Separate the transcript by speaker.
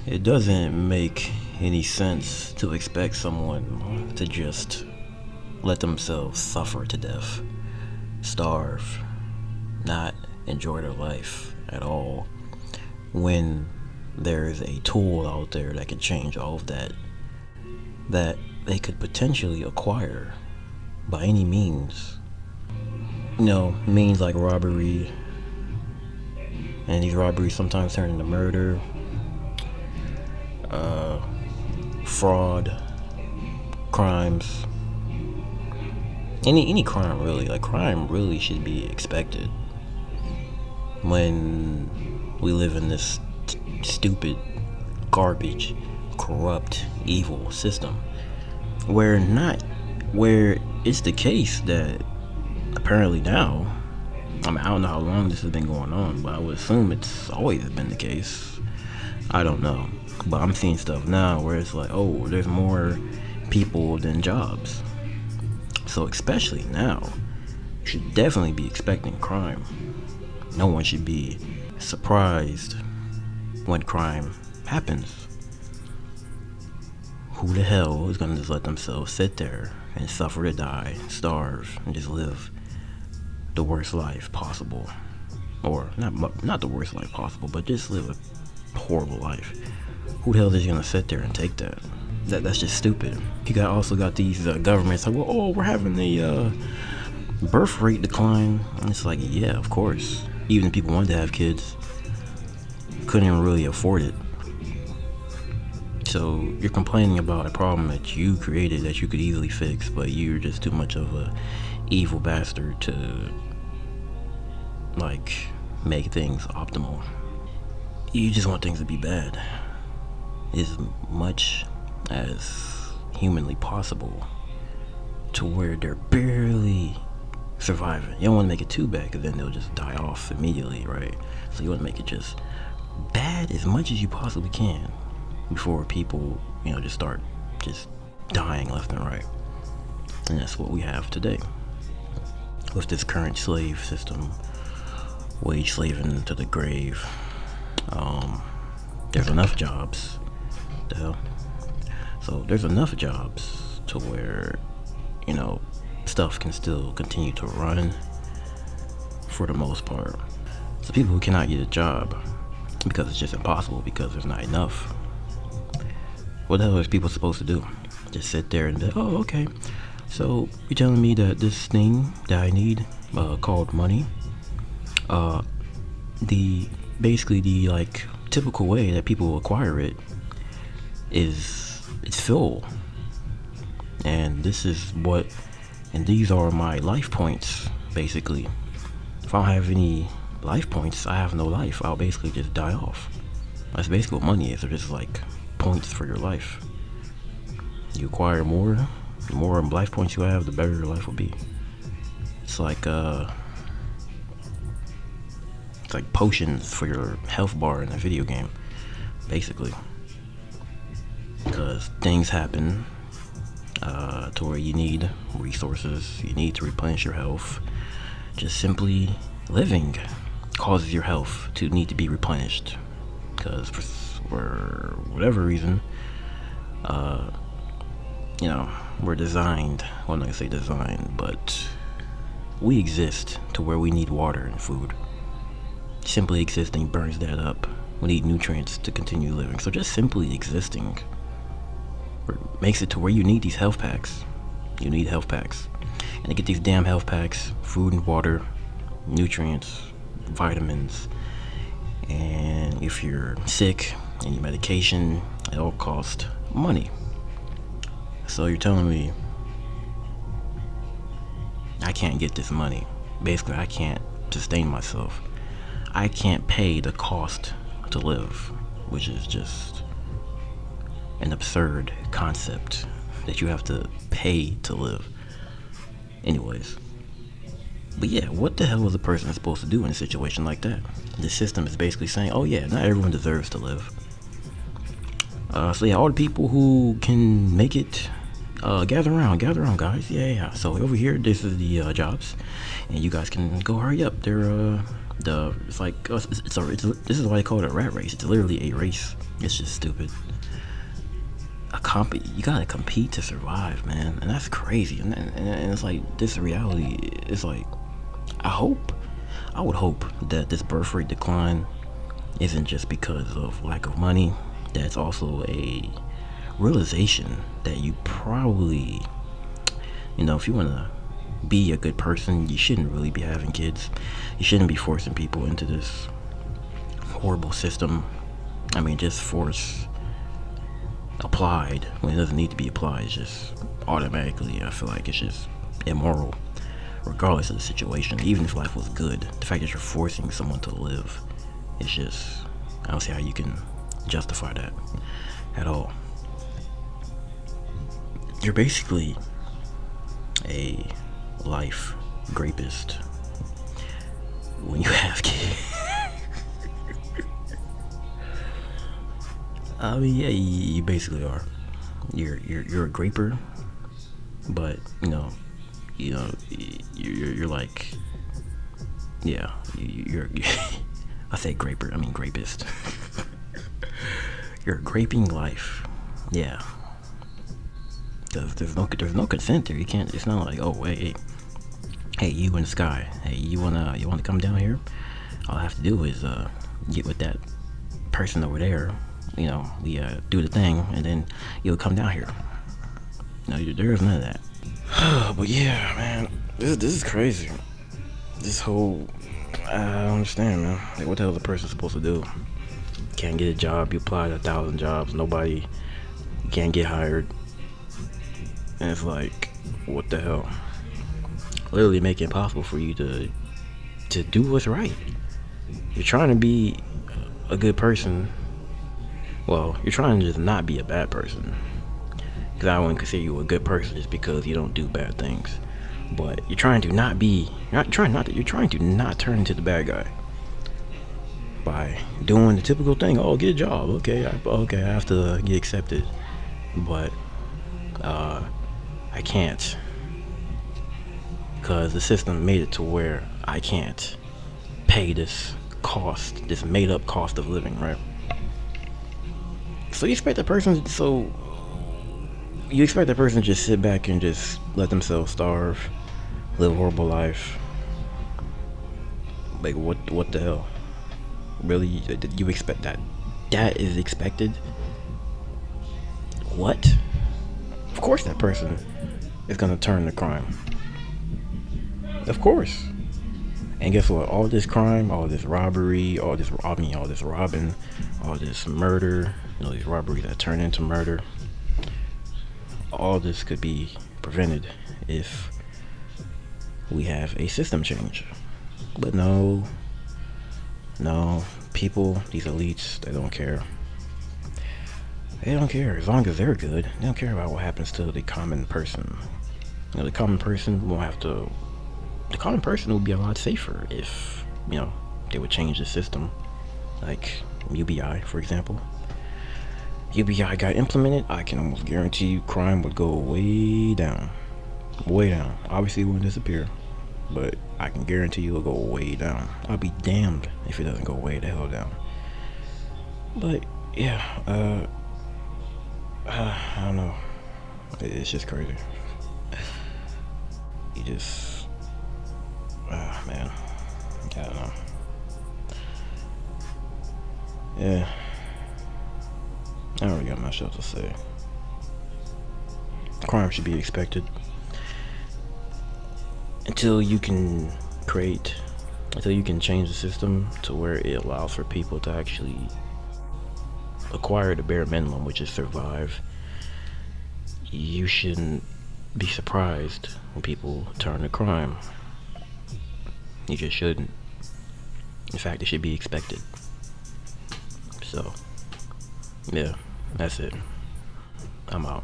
Speaker 1: It doesn't make any sense to expect someone to just let themselves suffer to death, starve, not enjoy their life at all, when there's a tool out there that can change all of that, that they could potentially acquire by any means. Means like robbery, and these robberies sometimes turn into murder, fraud, crimes, any crime really. Like, crime really should be expected when we live in this stupid, garbage, corrupt, evil system, where it's the case that apparently now, I don't know how long this has been going on, but I would assume it's always been the case. I don't know, but I'm seeing stuff now where it's like, oh, there's more people than jobs. So especially now, you should definitely be expecting crime. No one should be surprised when crime happens. Who the hell is gonna just let themselves sit there and suffer to die, starve, and just live the worst life possible? Or not the worst life possible, but just live a horrible life. Who the hell is gonna sit there and take that? That's just stupid. You also got these governments like, well, oh, we're having a birth rate decline, and it's like, yeah, of course. Even if people wanted to have kids, couldn't even really afford it. So you're complaining about a problem that you created that you could easily fix, but you're just too much of a evil bastard to make things optimal. You just want things to be bad as much as humanly possible, to where they're barely surviving. You don't want to make it too bad, because then they'll just die off immediately, right? So you want to make it just bad as much as you possibly can before people, just start just dying left and right. And that's what we have today with this current slave system, wage slaving to the grave. There's enough jobs, the hell. So there's enough jobs to where, stuff can still continue to run for the most part. So people who cannot get a job because it's just impossible, because there's not enough, what the hell is people supposed to do? Just sit there and be, oh, okay, so you're telling me that this thing that I need, called money, the typical way that people acquire it is it's fuel, and these are my life points. Basically, if I don't have any life points, I have no life. I'll basically just die off. That's basically what money is. They're just like points for your life. You acquire more, the more life points you have, the better your life will be. It's like potions for your health bar in a video game, basically. Because things happen to where you need resources, you need to replenish your health. Just simply living causes your health to need to be replenished, because for whatever reason, we're designed, well, I'm not gonna say designed, but we exist to where we need water and food. Simply existing burns that up. We need nutrients to continue living. So just simply existing makes it to where you need these health packs. You need health packs. And to get these damn health packs, food and water, nutrients, vitamins, and if you're sick, any medication, it all costs money. So you're telling me I can't get this money. Basically, I can't sustain myself. I can't pay the cost to live, which is just an absurd concept that you have to pay to live. Anyways, but yeah, what the hell is a person supposed to do in a situation like that? The system is basically saying, oh yeah, not everyone deserves to live. So yeah, all the people who can make it, gather around guys. Yeah. So over here, this is the jobs, and you guys can go hurry up. They're this is why they call it a rat race. It's literally a race It's just stupid. You gotta compete to survive, man, and that's crazy. And it's like this reality. It's like I would hope that this birth rate decline isn't just because of lack of money. That's also a realization that you probably, if you want to be a good person, you shouldn't really be having kids. You shouldn't be forcing people into this horrible system. I mean, just force applied when it doesn't need to be applied. It's just automatically, I feel like it's just immoral, regardless of the situation. Even if life was good, the fact that you're forcing someone to live, it's just, I don't see how you can justify that at all. You're basically a life rapist when you have kids. I mean, yeah, you basically are. You're a graper, but you're like, yeah, you're I say graper, I mean grapist. You're graping life, yeah. There's no consent there. You can't. It's not like, oh wait, hey, you in the sky. Hey, you wanna come down here? All I have to do is get with that person over there. We do the thing, and then you'll come down here. No, there is none of that. But yeah, man, this is crazy. This whole, I don't understand, man. Like, what the hell is a person supposed to do? Can't get a job. You apply to 1,000 jobs. Nobody can't get hired. And it's like, what the hell? Literally make it impossible for you to do what's right. You're trying to be a good person. Well, you're trying to just not be a bad person. Because I wouldn't consider you a good person just because you don't do bad things. But you're trying to not turn into the bad guy by doing the typical thing. Oh, get a job. Okay, I have to get accepted. But I can't, because the system made it to where I can't pay this made up cost of living, right? So you expect that person to just sit back and just let themselves starve, live a horrible life? Like, what the hell? Really? You expect that? That is expected? What? Of course that person is gonna turn to crime. Of course. And guess what? All this crime, all this robbery, all this robbing, all this murder, these robberies that turn into murder, all this could be prevented if we have a system change. But no, people, these elites, they don't care. They don't care. As long as they're good, they don't care about what happens to the common person. The common person the common person would be a lot safer if, they would change the system. Like UBI, for example. UBI got implemented, I can almost guarantee you crime would go way down. Way down. Obviously it wouldn't disappear, but I can guarantee you it'll go way down. I'll be damned if it doesn't go way the hell down. But yeah, I don't know. It's just crazy. You just, man, I don't know. Yeah, I don't really got much else to say. Crime should be expected until you can change the system to where it allows for people to actually acquire the bare minimum, which is survive. You shouldn't be surprised when people turn to crime. You just shouldn't. In fact, it should be expected. So, yeah, that's it. I'm out.